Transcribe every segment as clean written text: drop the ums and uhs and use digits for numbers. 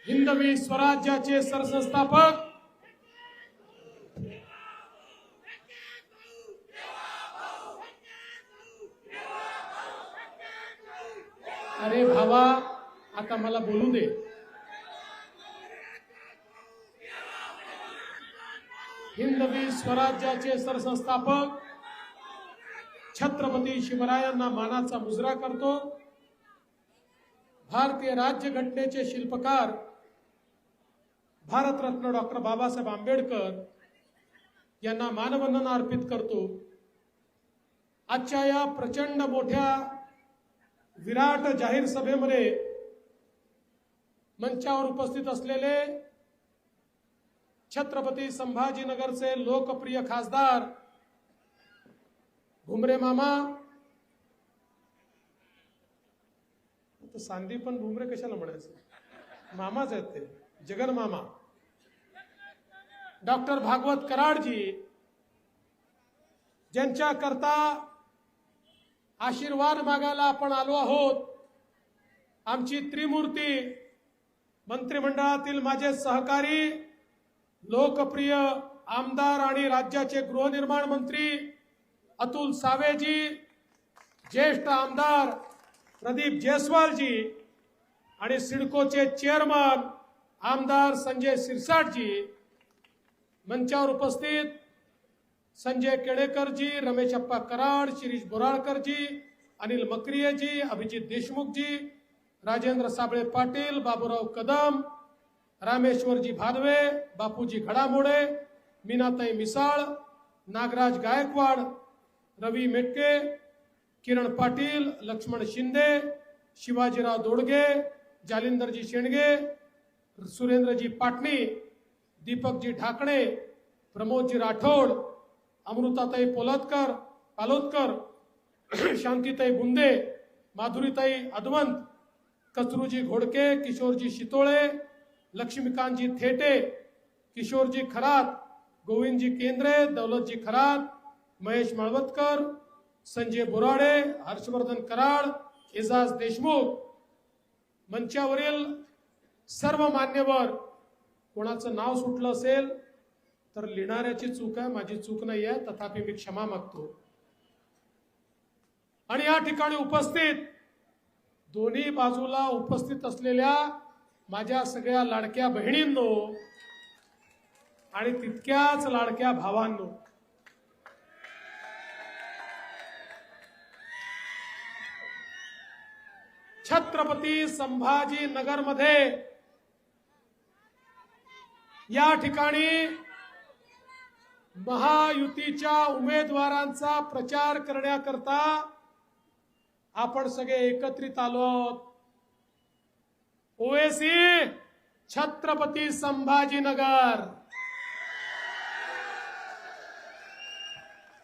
हिंदवी स्वराज्याचे सरसंस्थापक अरे भावा, आता मला बोलू दे. हिंदवी स्वराज्याचे सरसंस्थापक छत्रपती शिवरायांना मानाचा मुजरा करतो. भारतीय राज्यघटनेचे शिल्पकार भारतरत्न डॉक्टर बाबासाहेब आंबेडकर यांना मानवंदना अर्पित करतो. आजच्या या प्रचंड मोठ्या विराट जाहीर सभेमध्ये मंचावर उपस्थित असलेले छत्रपती संभाजीनगरचे लोकप्रिय खासदार भुमरे मामा, सांदी पण भुमरे कशाला म्हणायचं, मामाच आहेत ते, जगन मामा, डॉक्टर भागवत कराडजी, ज्यांच्या करता आशीर्वाद मागायला आपण आलो आहोत. आमची त्रिमूर्ती, मंत्रिमंडळातील माझे सहकारी, लोकप्रिय आमदार आणि राज्याचे गृहनिर्माण मंत्री अतुल सावेजी, ज्येष्ठ आमदार प्रदीप जयस्वालजी आणि सिडकोचे चेअरमन आमदार संजय सिरसाटजी, मंचावर उपस्थित संजय केळेकरजी, रमेश अप्पा कराड, शिरीष बोराळकरजी, अनिल मक्रियेजी, अभिजित देशमुखजी, राजेंद्र साबळे पाटील, बाबूराव कदम, रामेश्वरजी भादवे, बापूजी घडामोडे, मीनाताई मिसाळ, नागराज गायकवाड, रवी मेटके, किरण पाटील, लक्ष्मण शिंदे, शिवाजीराव दोडगे, जालिंदरजी शेंडगे, सुरेंद्रजी पाटणी, दीपकजी ढाकणे, प्रमोदजी राठोड, अमृताताई पालोदकर, शांतीताई बुंदे, माधुरीताई अदवंत, कचरूजी घोडके, किशोरजी शितोळे, लक्ष्मीकांतजी थेटे, किशोरजी खरात, गोविंदजी केंद्रे, दौलतजी खरात, महेश माळवतकर, संजय बोराडे, हर्षवर्धन कराड, एजाज देशमुख, मंचावरील सर्व मान्यवर. कोणाचं नाव सुटलं असेल तर लिहिणाऱ्याची चूक आहे, माझी चूक नाही आहे, तथापि मी क्षमा मागतो. आणि या ठिकाणी उपस्थित दोन्ही बाजूला उपस्थित असलेल्या माझ्या सगळ्या लाडक्या बहिणींनो आणि तितक्याच लाडक्या भावांनो, छत्रपती संभाजीनगरमध्ये या ठिकाणी महायुतीच्या उमेदवारांचा प्रचार करण्याकरता आपण सगळे एकत्रित आलो आहोत. ओवेसी छत्रपती संभाजीनगर,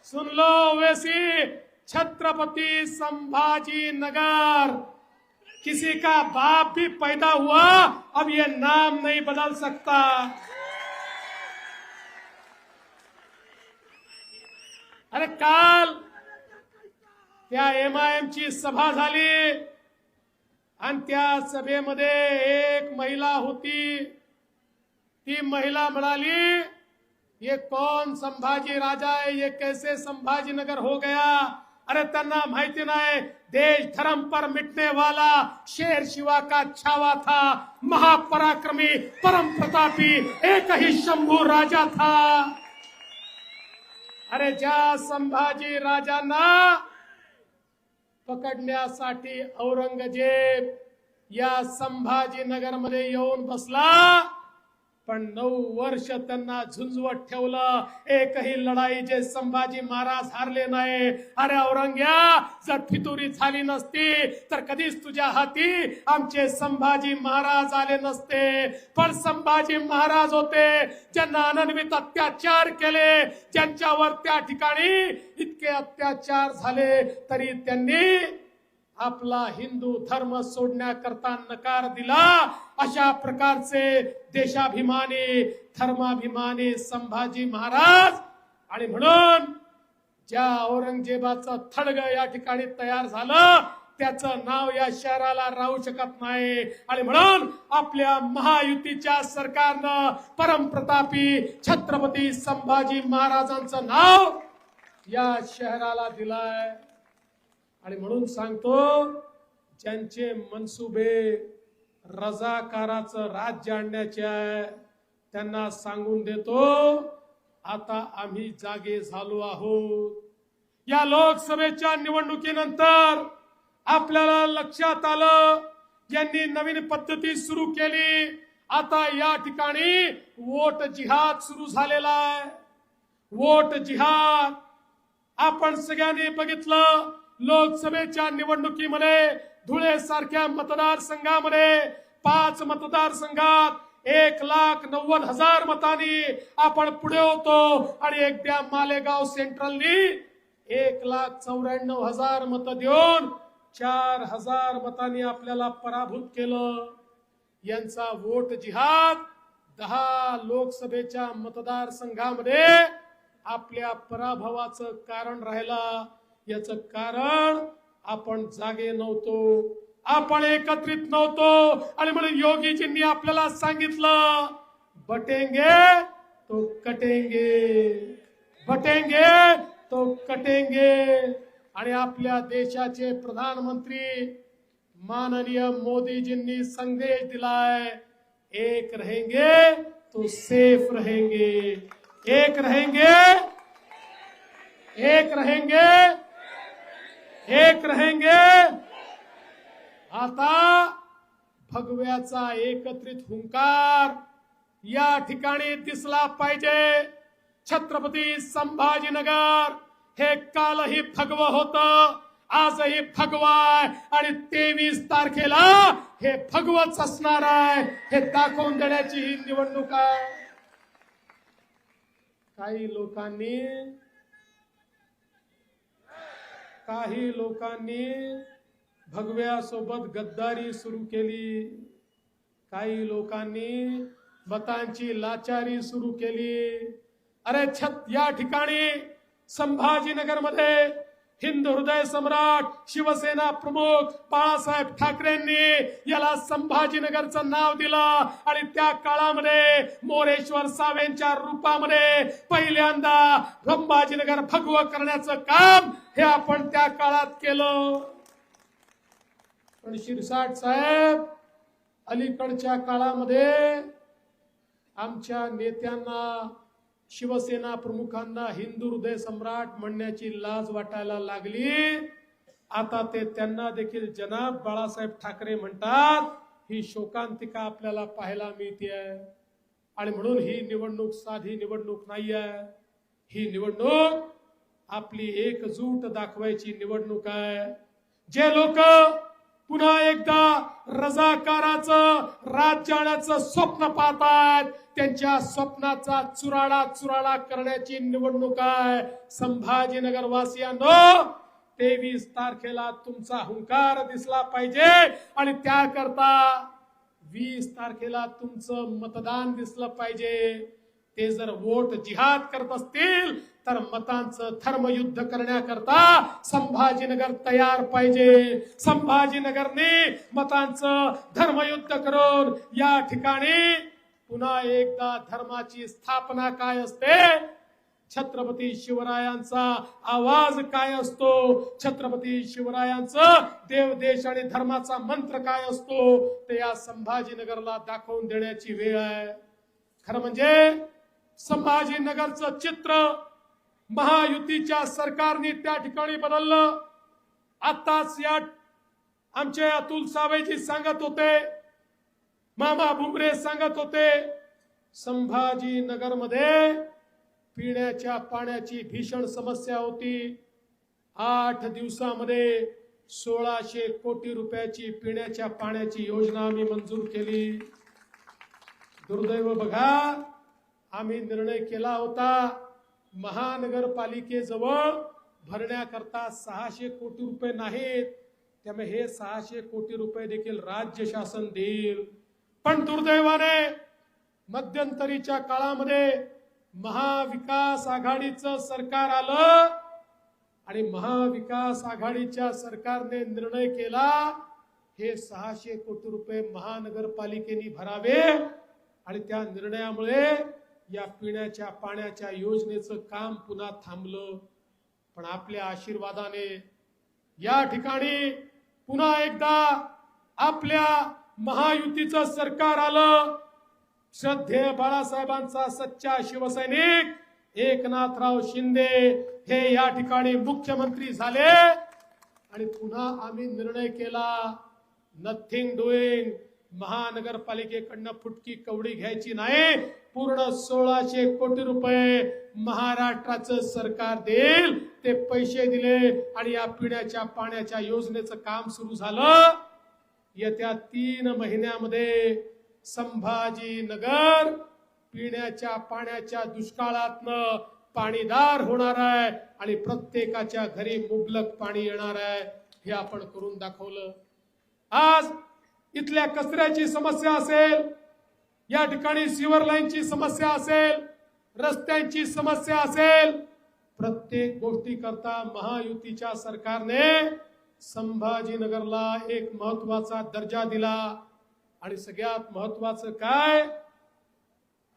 सुन लो ओवेसी छत्रपती संभाजीनगर. किसी का बाप भी पैदा हुआ, अब ये नाम नहीं बदल सकता. अरे काल त्या MIM ची सभा झाली आणि त्या सभेमध्ये एक महिला होती. ती महिला म्हणाली, ये कौन संभाजी राजा है, ये कैसे संभाजीनगर हो गया. अरे त्यांना माहिती नाही, देश धर्म पर मिटने वाला शेर शिवा का छावा था, महापराक्रमी परम प्रतापी एक ही शंभू राजा था. अरे ज्या संभाजी राजांना पकडण्यासाठी औरंगजेब या संभाजीनगरमध्ये येऊन बसला, पण 9 वर्ष त्यांना झुंजवत ठेवलं. एकही लढाई जे संभाजी महाराज हारले नाही. अरे औरंग्या, जर फितुरी झाली नसती तर कधीच तुझ्या हाती आमचे संभाजी महाराज आले नसते. पण संभाजी महाराज होते ज्यांना अनन्वित अत्याचार केले, ज्यांच्यावर त्या ठिकाणी इतके अत्याचार झाले तरी त्यांनी आपला हिंदू धर्म सोडण्याकरता नकार दिला. अशा प्रकारचे देशाभिमानी धर्माभिमानी संभाजी महाराज. आणि म्हणून ज्या औरंगजेबाचं थडग या ठिकाणी तयार झालं, त्याचं नाव या शहराला राहू शकत नाही. आणि म्हणून आपल्या महायुतीच्या सरकारनं परमप्रतापी छत्रपती संभाजी महाराजांचं नाव या शहराला दिलाय. आणि म्हणून सांगतो, ज्यांचे मनसुबे रजाकाराचं राज्य आणण्याचे आहे त्यांना सांगून देतो, आता आम्ही जागे झालो आहोत. या लोकसभेच्या निवडणुकीनंतर आपल्याला लक्षात आलं, ज्यांनी नवीन पद्धती सुरू केली, आता या ठिकाणी वोट जिहाद सुरू झालेला आहे. वोट जिहाद आपण सगळ्यांनी बघितलं. लोकसभेच्या निवडणुकीमध्ये धुळे सारख्या मतदारसंघामध्ये 5 मतदारसंघात 1,90,000 मतांनी आपण पुढे होतो. आणि एकट्या मालेगाव सेंट्रलनी 1,94,000 मतं देऊन 4,000 मतांनी आपल्याला पराभूत केलं. यांचा वोट जिहाद 10 लोकसभेच्या मतदारसंघामध्ये आपल्या पराभवाचं कारण राहिला. याचं कारण आपण जागे नव्हतो, आपण एकत्रित नव्हतो. आणि म्हणून योगीजींनी आपल्याला सांगितलं, बटेंगे तो कटेंगे, बटेंगे तो कटेंगे. आणि आपल्या देशाचे प्रधानमंत्री माननीय मोदीजींनी संदेश दिलाय, एक रहेंगे तो सेफ रहेंगे, एक रहेंगे, एक रहेंगे, एक रहेंगे. आता भगव्याचा एकत्रित हुंकार या ठिकाणी दिसला पाहिजे. छत्रपती संभाजीनगर हे कालही भगवं होतं, आजही भगवं आहे आणि 23 तारखेला हे भगवंच असणार आहे, हे दाखवून देण्याची ही निवडणूक आहे. काही लोकांनी भगव्यासोबत गद्दारी सुरू केली, काही लोकांनी मतांची लाचारी सुरू केली. अरे या ठिकाणी संभाजीनगरमध्ये हिंदू हृदय सम्राट शिवसेना प्रमुख बाळासाहेब ठाकरेंनी याला संभाजीनगरचं नाव दिलं. आणि त्या काळामध्ये मोरेश्वर सावेंच्या रूपामध्ये पहिल्यांदा संभाजीनगर भगवं करण्याचं काम हे आपण त्या काळात केलं. पण शिरसाट साहेब, अलीकडच्या काळामध्ये आमच्या नेत्यांना, शिवसेना प्रमुखांना हिंदू हृदय सम्राट म्हणण्याची लाज वाटायला लागली. आता ते त्यांना देखील जनाब बाळासाहेब ठाकरे म्हणतात. ही शोकांतिका आपल्याला पाहायला मिळते. आणि म्हणून ही निवडणूक साधी निवडणूक नाही आहे. ही निवडणूक आपली एकजूट दाखवायची निवडणूक आहे. जे लोक पुन्हा एकदा रजाकाराचं राज्य आणण्याचं स्वप्न पाहतात, त्यांच्या स्वप्नाचा चुराडा करण्याची निवडणूक आहे. संभाजीनगर वासियांनो, 23 तारखेला तुमचा हुंकार दिसला पाहिजे. आणि त्याकरता 20 तारखेला तुमचं मतदान दिसलं पाहिजे. ते जर वोट जिहाद करत असतील तर मतांचं धर्मयुद्ध करण्याकरता संभाजीनगर तयार पाहिजे. संभाजीनगरने मतांचं धर्मयुद्ध करून या ठिकाणी पुन्हा एकदा धर्माची स्थापना काय असते, छत्रपती शिवरायांचा आवाज काय असतो, छत्रपती शिवरायांचं देव देश आणि धर्माचा मंत्र काय असतो, ते या संभाजीनगरला दाखवून देण्याची वेळ आहे. खरं म्हणजे संभाजीनगरचं चित्र महायुतीच्या सरकारने त्या ठिकाणी बदललं. आताच या आमचे अतुल सावेजी सांगत होते, मामा भुमरे सांगत होते, संभाजीनगरमध्ये पिण्याच्या पाण्याची भीषण समस्या होती. 8 दिवसामध्ये 1600 कोटी रुपयाची पिण्याच्या पाण्याची योजना आम्ही मंजूर केली. दुर्दैव बघा, आम्ही निर्णय केला होता महानगरपालिकेजवळ भरण्याकरता 600 कोटी रुपये नाहीत, त्यामुळे हे 600 कोटी रुपये देखील राज्य शासन देईल. पण दुर्दैवाने मध्यंतरीच्या काळामध्ये महाविकास आघाडीचं सरकार आलं आणि महाविकास आघाडीच्या सरकारने निर्णय केला हे 600 कोटी रुपये महानगरपालिकेने भरावे आणि त्या निर्णयामुळे या पिण्याच्या पाण्याच्या योजनेचं काम पुन्हा थांबलं। पण आपल्या आशीर्वादाने या ठिकाणी पुन्हा एकदा आपल्या महायुतीचं सरकार आलं। श्रद्धेय बाळासाहेबांचा सच्चा शिवसैनिक एकनाथराव शिंदे हे या ठिकाणी मुख्यमंत्री झाले आणि पुन्हा आम्ही निर्णय केला नथिंग डुईंग, महानगरपालिकेकडनं फुटकी कवडी घ्यायची नाही, पूर्ण 1600 कोटी रुपये महाराष्ट्राचं सरकार देईल। ते पैसे दिले आणि या पिण्याच्या पाण्याच्या योजनेचं काम सुरू झालं। येत्या 3 महिन्यामध्ये संभाजीनगर पिण्याच्या पाण्याच्या दुष्काळातनं पाणीदार होणार आहे आणि प्रत्येकाच्या घरी मुबलक पाणी येणार आहे, हे आपण करून दाखवलं। आज इथल्या कचऱ्याची समस्या असेल, या ठिकाणी सीवर लाईनची समस्या असेल, रस्त्यांची समस्या असेल, प्रत्येक गोष्टी करता महायुतीच्या सरकारने संभाजीनगरला एक महत्वाचा दर्जा दिला। आणि सगळ्यात महत्वाचं काय,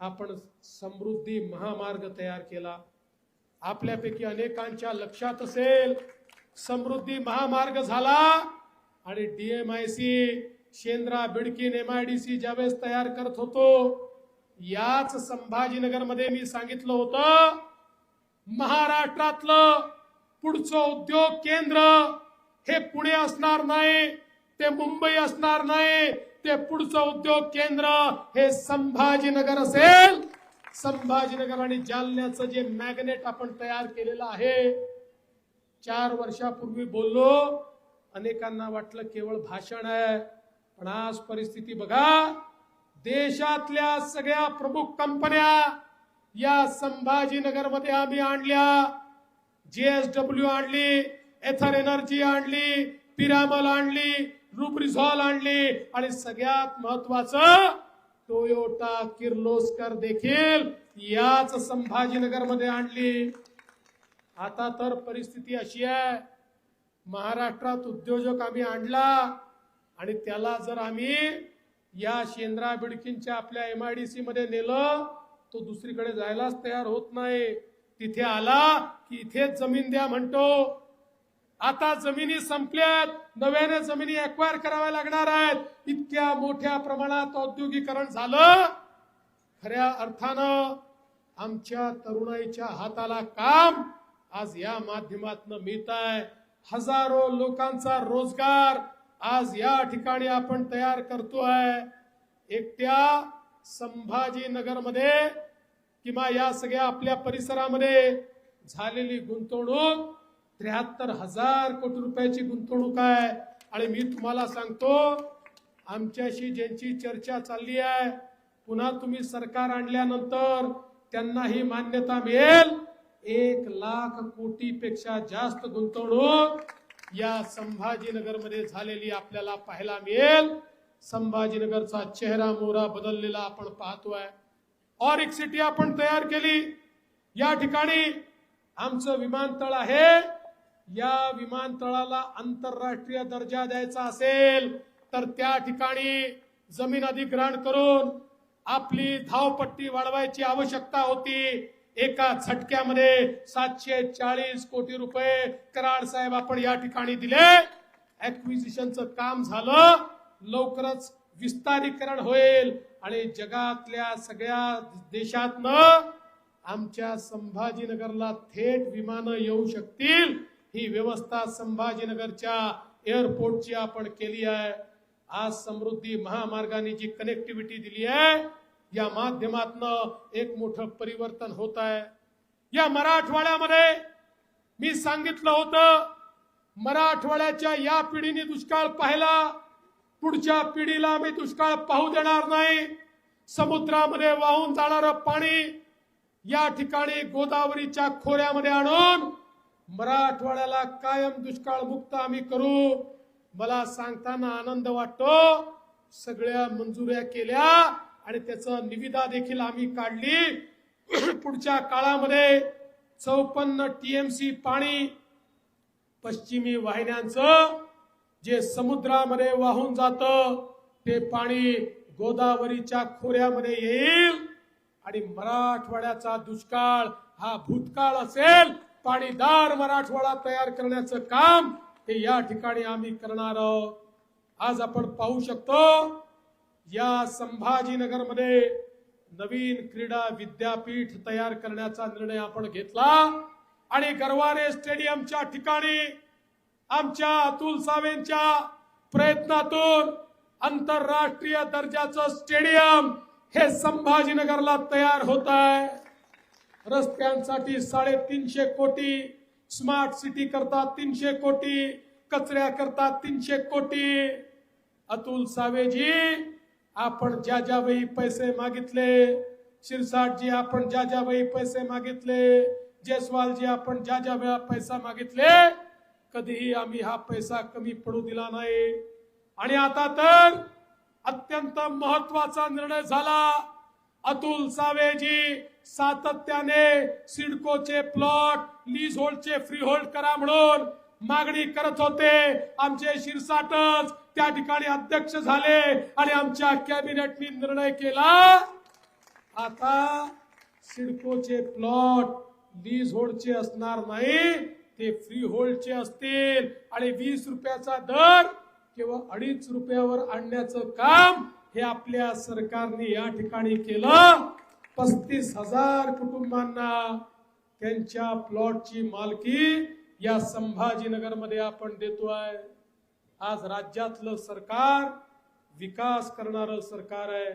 आपण समृद्धी महामार्ग तयार केला। आपल्यापैकी अनेकांच्या लक्षात असेल समृद्धी महामार्ग झाला आणि डीएमआयसी शेंद्रा बिडकीन एमआयडीसी ज्यावेळेस तयार करत होतो, याच संभाजीनगर मध्ये मी सांगितलं होतं महाराष्ट्रातलं पुढचं उद्योग केंद्र हे पुणे असणार नाही, ते मुंबई असणार नाही, ते पुढचं उद्योग केंद्र हे संभाजीनगर असेल। संभाजीनगर आणि जालन्याचं जे मॅग्नेट आपण तयार केलेलं आहे, 4 वर्षापूर्वी बोललो, अनेकांना वाटलं केवळ भाषण आहे, पण आज परिस्थिती बघा, देशातल्या सगळ्या प्रमुख कंपन्या या संभाजीनगर मध्ये आम्ही आणल्या। JSW आणली, एथर एनर्जी आणली, पिरामल आणली, रुब्रिझॉल आणली आणि सगळ्यात महत्वाचं टोयोटा किर्लोस्कर देखील याच संभाजीनगर मध्ये आणली। आता तर परिस्थिती अशी आहे, महाराष्ट्रात उद्योजक आम्ही आणला आणि त्याला जर आम्ही या शेंद्रा बिडकीनच्या आपल्या एमआयडीसी मध्ये नेलं, तो दुसरीकडे जायलाच तयार होत नाही। तिथे आला की इथेच जमीन द्या म्हणतो। आता जमिनी संपल्यात, नव्याने जमिनी अक्वायर कराव्या लागणार आहेत। इतक्या मोठ्या प्रमाणात औद्योगिकरण झालं, खऱ्या अर्थानं आमच्या तरुणाईच्या हाताला काम आज या माध्यमातून मिळत आहे। हजारो लोकांचा रोजगार आज या ठिकाणी आपण तयार करतोय। एकट्या संभाजीनगर मध्ये किंवा या सगळ्या आपल्या परिसरामध्ये झालेली गुंतवणूक 73,000 कोटी रुपयाची गुंतवणूक आहे। आणि मी तुम्हाला सांगतो, आमच्याशी ज्यांची चर्चा चालली आहे, पुन्हा तुम्ही सरकार आणल्यानंतर त्यांना ही मान्यता मिळेल, 1 लाख कोटीपेक्षा जास्त गुंतवणूक या संभाजीनगर मध्ये झालेली आपल्याला पाहायला मिळेल। संभाजीनगरचा चेहरा मोहरा बदललेला आपण पाहतोय। और एक सिटी आपण तयार केली, या ठिकाणी आमचं विमानतळ आहे। या विमानतळाला आंतरराष्ट्रीय दर्जा द्यायचा असेल तर त्या ठिकाणी जमीन अधिग्रहण करून आपली धावपट्टी वाढवायची आवश्यकता होती। एका झटक्यामध्ये 740 कोटी रुपये कराड साहेब आपण या ठिकाणी दिले। ऍक्विजिशनचं काम झालं, लवकरच विस्तारीकरण होईल आणि जगातल्या सगळ्या देशातनं आमच्या संभाजीनगरला थेट विमानं येऊ शकतील। ही व्यवस्था संभाजीनगरच्या एअरपोर्टची आपण केली आहे। आज समृद्धी महामार्गाने जी कनेक्टिव्हिटी दिली आहे, या माध्यमातून एक मोठं परिवर्तन होत आहे। या मराठवाड्यामध्ये मी सांगितलं होतं, मराठवाड्याच्या या पिढीने दुष्काळ पाहिला, पुढच्या पिढीला आम्ही दुष्काळ पाहू देणार नाही। समुद्रामध्ये वाहून जाणारं पाणी या ठिकाणी गोदावरीच्या खोऱ्यामध्ये आणून मराठवाड्याला कायम दुष्काळ मुक्त आम्ही करू। मला सांगताना आनंद वाटतो, सगळ्या मंजुऱ्या केल्या आणि त्याचं निविदा देखील आम्ही काढली। पुढच्या काळामध्ये 54 TMC पाणी पश्चिमी वाहिन्यांचं जे समुद्रामध्ये वाहून जातं ते पाणी गोदावरीच्या खोऱ्यामध्ये येईल आणि मराठवाड्याचा दुष्काळ हा भूतकाळ असेल. पाणीदार मराठवाडा तयार करण्याचं काम हे या ठिकाणी आम्ही करणार आहोत. आज आपण पाहू शकतो या संभाजीनगरमध्ये नवीन क्रीडा विद्यापीठ तयार करण्याचा निर्णय आपण घेतला आणि गरवारे स्टेडियमच्या ठिकाणी आमच्या अतुल सावेंच्या प्रयत्नातून आंतरराष्ट्रीय दर्जाचं स्टेडियम हे संभाजीनगरला तयार होत आहे. रस्त्यांसाठी 350 कोटी, स्मार्ट सिटी करता 300 कोटी, कचऱ्या करता 300 कोटी. अतुल सावेजी, आपण ज्या ज्या वेळी पैसे मागितले, शिरसाटजी आपण ज्या ज्या वेळी पैसे मागितले, जयस्वालजी आपण ज्या ज्या वेळा पैसा मागितले, कधीही आम्ही हा पैसा कमी पडू दिला नाही. आणि आता तर अत्यंत महत्वाचा निर्णय झाला. अतुल सावेजी सातत्याने सिडकोचे प्लॉट लीज होल्डचे फ्री होल्ड करा म्हणून मागणी करत होते. आमचे शिरसाटच त्या ठिकाणी अध्यक्ष झाले आणि आमच्या कॅबिनेटने निर्णय केला, आता सिडकोचे प्लॉट लीज होल्डचे असणार नाही, ते फ्री होल्डचे असतील आणि 20 रुपयाचा दर केवळ 2.5 रुपयावर आणण्याचं काम हे आपल्या सरकारने या ठिकाणी केलं. 35,000 कुटुंबांना त्यांच्या प्लॉटची मालकी या संभाजीनगरमध्ये आपण देतोय. आज राज्यातलं सरकार विकास करणारं सरकार आहे.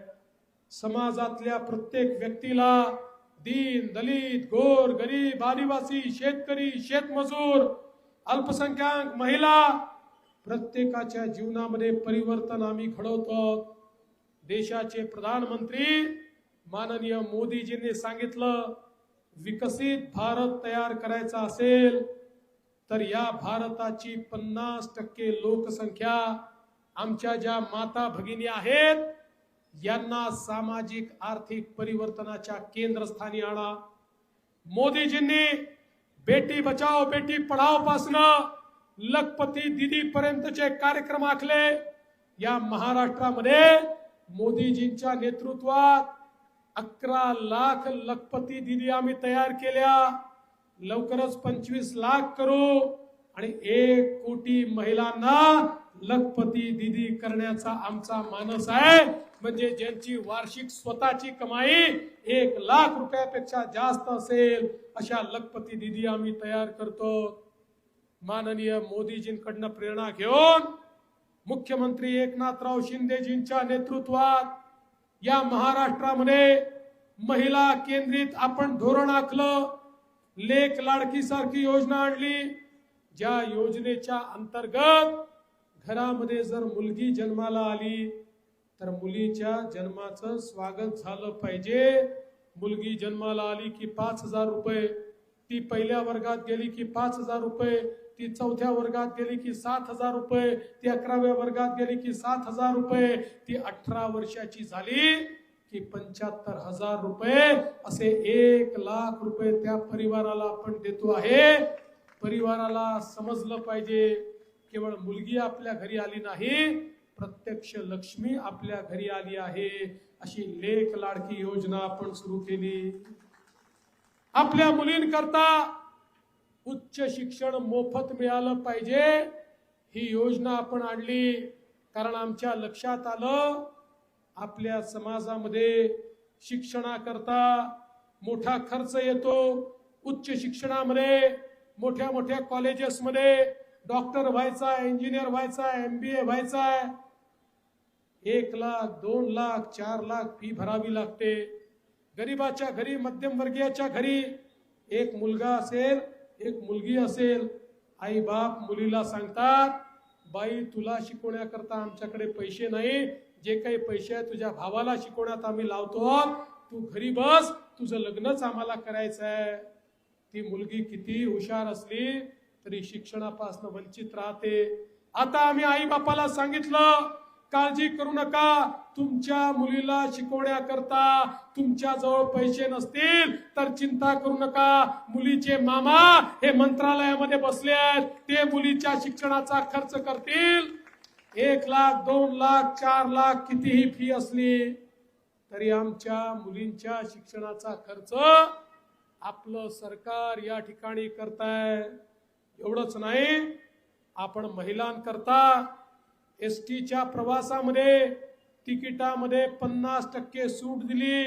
समाजातल्या प्रत्येक व्यक्तीला, दीन दलित गोर गरीब आदिवासी शेतकरी शेतमजूर अल्पसंख्याक महिला प्रत्येकाच्या जीवनामध्ये परिवर्तन आम्ही घडवतो. देशाचे प्रधानमंत्री माननीय मोदीजींनी सांगितलं, विकसित भारत तयार करायचा असेल तर या भारताची 50% लोकसंख्या आमच्या ज्या माता भगिनी आहेत यांना सामाजिक आर्थिक परिवर्तनाच्या केंद्रस्थानी आणा. मोदीजींनी बेटी बचाओ बेटी पढाओ पासून लखपती दीदी पर्यंतचे कार्यक्रम आखले. या महाराष्ट्रामध्ये मोदीजींच्या नेतृत्वात 11 लाख लखपती दीदी आम्ही तयार केल्या. लवकरच 25 लाख करू आणि 1 कोटी महिलांना लखपती दीदी करण्याचा आमचा मानस आहे. म्हणजे ज्यांची वार्षिक स्वतःची कमाई 1 लाख रुपयापेक्षा जास्त असेल अशा लखपती दीदी आम्ही तयार करतो. माननीय मोदीजींकडनं प्रेरणा घेऊन मुख्यमंत्री एकनाथराव शिंदेजींच्या नेतृत्वात या महाराष्ट्रामध्ये महिला केंद्रित आपण धोरण आखलं. लेक लाडकी सारखी योजना आणली, ज्या योजनेच्या अंतर्गत घरामध्ये जर मुलगी जन्माला आली तर मुलीच्या जन्माचं स्वागत झालं पाहिजे. मुलगी जन्माला आली की 5,000 रुपये, ती पहिल्या वर्गात गेली की 5,000 रुपये, ती 4थ्या वर्गात गेली की 7,000 रुपये, ती 11व्या वर्गात गेली की 7,000 रुपये, ती 18 वर्षाची झाली की 75,000 रुपये, असे 1 लाख रुपये त्या परिवाराला आपण देतो आहे. परिवाराला समजलं पाहिजे केवळ मुलगी आपल्या घरी आली नाही, प्रत्यक्ष लक्ष्मी आपल्या घरी आली आहे. अशी लेक लाडकी योजना आपण सुरू केली. आपल्या मुलींकरता उच्च शिक्षण मोफत मिळालं पाहिजे ही योजना आपण आणली. कारण आमच्या लक्षात आलं आपल्या समाजामध्ये शिक्षणाकरता मोठा खर्च येतो. उच्च शिक्षणामध्ये मोठ्या मोठ्या कॉलेजेसमध्ये डॉक्टर व्हायचा, इंजिनियर व्हायचा, MBA व्हायचा, 1 लाख 2 लाख 4 लाख फी भरावी लागते. गरीबाच्या घरी, मध्यमवर्गीयाच्या घरी एक मुलगा असेल एक मुलगी असेल, आई बाप मुलीला सांगतात, बाई तुला शिकवण्याकरता आमच्याकडे पैसे नाही, जे काही पैसे आहे तुझ्या भावाला शिकवण्यात आम्ही लावतो, तू घरी बस, तुझं लग्नच आम्हाला करायचं आहे. ती मुलगी किती हुशार असली तरी शिक्षणापासून वंचित राहते. आता आम्ही आई बापाला सांगितलं काळजी करू नका. तुमच्या मुलीला शिकवण्याकरता तुमच्या जवळ पैसे नसतील तर चिंता करू नका. मुलीचे मामा हे मंत्रालयामध्ये बसले आहेत, ते मुलीच्या शिक्षणाचा खर्च करतील. 1 लाख 2 लाख 4 लाख कितीही फी असली तरी आमच्या मुलींच्या शिक्षणाचा खर्च आपलं सरकार या ठिकाणी करताय. एवढंच नाही, आपण महिलांकरता एसटीच्या प्रवासामध्ये तिकिटामध्ये 50% सूट दिली.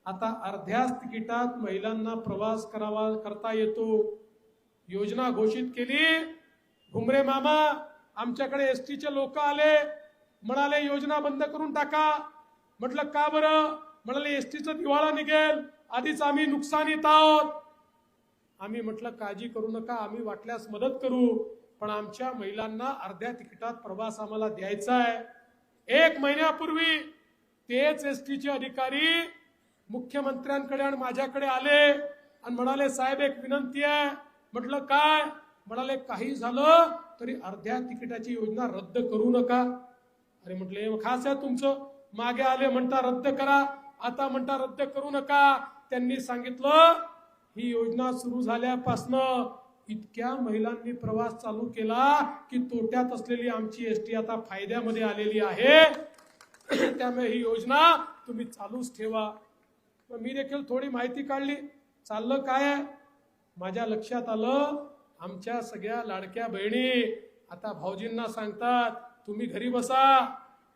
आता अर्ध्याच तिकिटात महिलांना प्रवास करता येतो. योजना घोषित केली. घुमरे मामा आमच्याकडे एसटीचे लोक आले, म्हणाले योजना बंद करून टाका. म्हटलं का बरं? म्हणाले एसटीचं दिवाळा निघेल, आधीच आम्ही नुकसानीत आहोत. आम्ही म्हटलं काळजी करू नका, आम्ही वाटल्यास मदत करू, पण आमच्या महिलांना अर्ध्या तिकिटात प्रवास आम्हाला द्यायचा आहे. 1 महिन्यापूर्वी तेच एसटीचे अधिकारी मुख्यमंत्र्यांकडे आणि माझ्याकडे आले आणि म्हणाले साहेब एक विनंती आहे. म्हटलं काय? म्हणाले काही झालं तरी अर्ध्या तिकिटाची योजना रद्द करू नका. अरे म्हटले खास आहे तुमचं, मागे आले म्हणता रद्द करा, आता म्हणता रद्द करू नका. त्यांनी सांगितलं ही योजना सुरू झाल्यापासनं इतक्या महिलांनी प्रवास चालू केला की तोट्यात असलेली आमची एसटी आता फायद्यामध्ये आलेली आहे. त्यामुळे ही योजना तुम्ही चालूच ठेवा. मी देखील थोडी माहिती काढली, चाललं काय. माझ्या लक्षात आलं आमच्या सगळ्या लाडक्या बहिणी आता भाऊजींना सांगतात तुम्ही घरी बसा,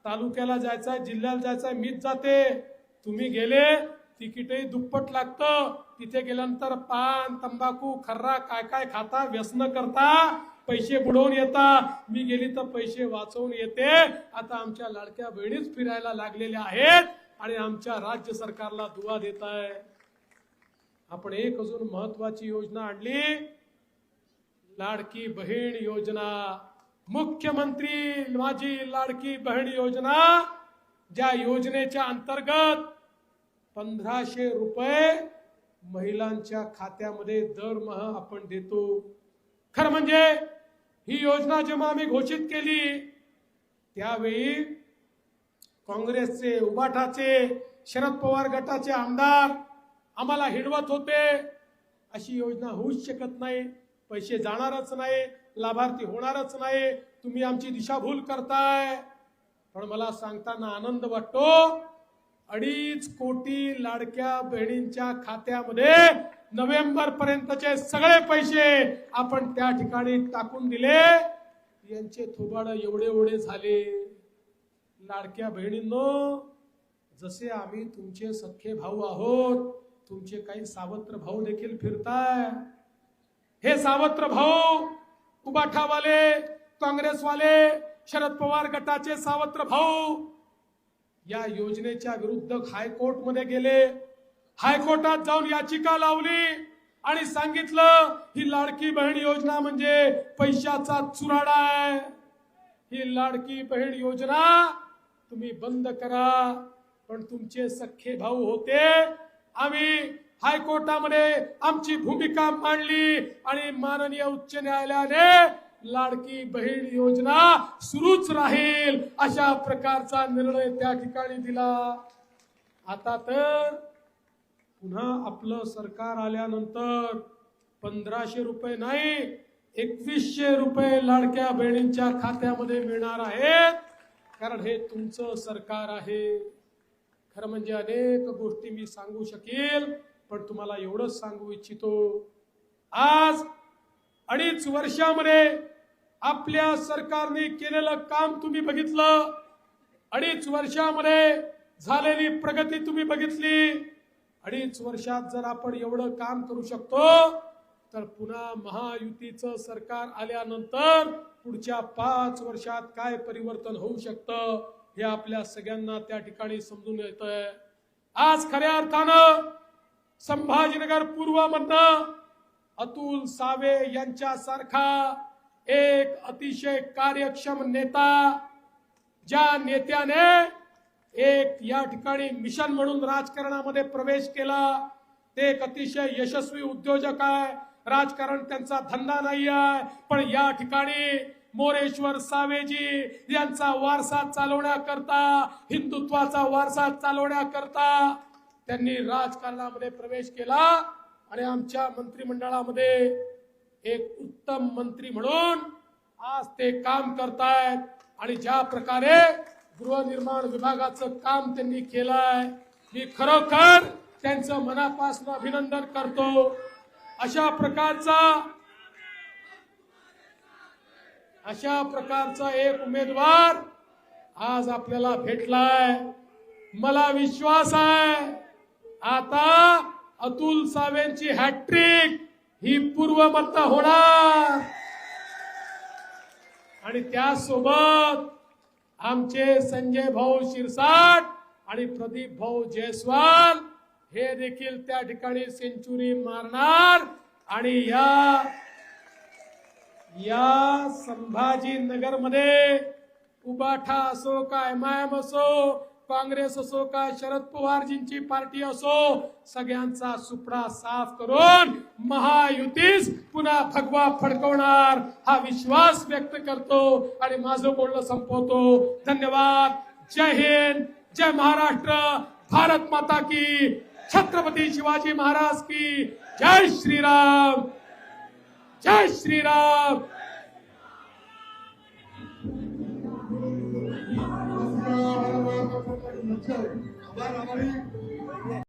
तालुक्याला जायचंय जिल्ह्याला जायचंय मीच जाते, तुम्ही गेले तिकीटही दुप्पट लागतं, तिथे गेल्यानंतर पान तंबाखू खर्रा काय काय खाता, व्यसन करता, पैसे बुडवून येता, मी गेली तर पैसे वाचवून येते. आता आमच्या लाडक्या बहिणीच फिरायला लागलेल्या आहेत आणि आमच्या राज्य सरकारला दुवा देत आहे. आपण एक अजून महत्वाची योजना आणली, लाडकी बहीण योजना. मुख्यमंत्री माझी लाडकी बहीण योजना, ज्या योजनेच्या अंतर्गत 1500 रुपये महिलांच्या खात्यामध्ये दरमहा आपण देतो. खरं म्हणजे ही योजना जेव्हा आम्ही घोषित केली त्यावेळी काँग्रेसचे, उबाठाचे, शरद पवार गटाचे आमदार आम्हाला हिडवत होते, अशी योजना होऊच शकत नाही, पैसे जाणारच नाही, लाभार्थी होणारच नाही, तुम्ही आमची दिशाभूल करताय. पण मला सांगताना आनंद वाटतो, 2.5 कोटी लाडक्या बहिणींच्या खात्यामध्ये नोव्हेंबर पर्यंतचे सगळे पैसे आपण त्या ठिकाणी टाकून दिले. यांचे थोबाड एवढे एवढे झाले. लाडक्या बहिणींनो, जसे आम्ही तुमचे सख्खे भाऊ आहोत, तुमचे काही सावत्र भाऊ देखील फिरताय. हे सावत्र भाऊ, उबाठावाले, काँग्रेसवाले, शरद पवार गटाचे सावत्र भाऊ या योजनेच्या विरुद्ध हायकोर्टमध्ये गेले. हायकोर्टात जाऊन याचिका लावली आणि सांगितलं ही लाडकी बहीण योजना म्हणजे पैशाचा चुराडा आहे, ही लाडकी बहीण योजना तुम्ही बंद करा. पण तुमचे सख्खे भाऊ होते, आम्ही हायकोर्टामध्ये आमची भूमिका मांडली आणि माननीय उच्च न्यायालयाने लाडकी बहीण योजना सुरूच राहील अशा प्रकारचा निर्णय त्या ठिकाणी दिला. आता तर पुन्हा आपलं सरकार आल्यानंतर 1500 रुपये नाही 2100 रुपये लाडक्या बहिणींच्या खात्यामध्ये मिळणार आहेत, कारण हे तुमचं सरकार आहे. खरं म्हणजे अनेक गोष्टी मी सांगू शकेल, पण तुम्हाला एवढंच सांगू इच्छितो, आज 2.5 वर्षामध्ये आपल्या सरकारने केलेलं काम तुम्ही बघितलं. 2.5 वर्षामध्ये झालेली प्रगती तुम्ही बघितली. 2.5 वर्षात जर आपण एवढं काम करू शकतो तर पुन्हा महायुतीचं सरकार आल्यानंतर पुढच्या 5 वर्षात काय परिवर्तन होऊ शकतं हे आपल्या सगळ्यांना त्या ठिकाणी समजून येतंय. आज खऱ्या अर्थानं संभाजीनगर पूर्वमधनं अतुल सावे यांच्यासारखा एक अतिशय कार्यक्षम नेता, ज्या नेत्याने एक या ठिकाणी मिशन म्हणून राजकारणामध्ये प्रवेश केला, ते एक अतिशय यशस्वी उद्योजक आहे. राजकारण त्यांचा धंदा नाही आहे, पण या ठिकाणी मोरेश्वर सावेजी यांचा वारसा चालवण्याकरता, हिंदुत्वाचा वारसा चालवण्याकरता त्यांनी राजकारणामध्ये प्रवेश केला आणि आमच्या मंत्रिमंडळामध्ये एक उत्तम मंत्री म्हणून आज ते काम करतायत. आणि ज्या प्रकारे गृहनिर्माण विभागाचं काम त्यांनी केलंय, मी खरोखर त्यांचं मनापासून अभिनंदन करतो. अशा प्रकारचा एक उमेदवार आज आपल्याला भेटलाय. मला विश्वास आहे आता अतुल सावेंची हॅट्रिक ही पूर्वमत्ता होणार आणि त्यासोबत आमचे संजय भाऊ शिरसाट आणि प्रदीप भाऊ जयस्वाल हे देखील त्या ठिकाणी सेंचुरी मारणार. आणि या संभाजीनगर मध्ये उबाठा असो का MIM असो, काँग्रेस असो का शरद पवारजींची पार्टी असो, सगळ्यांचा सुपडा साफ करून महायुतीस पुन्हा भगवा फडकवणार हा विश्वास व्यक्त करतो आणि माझं बोलणं संपवतो. धन्यवाद. जय हिंद, जय महाराष्ट्र, भारत माता की, छत्रपती शिवाजी महाराज की, जय श्रीराम, जय श्रीराम. आभार.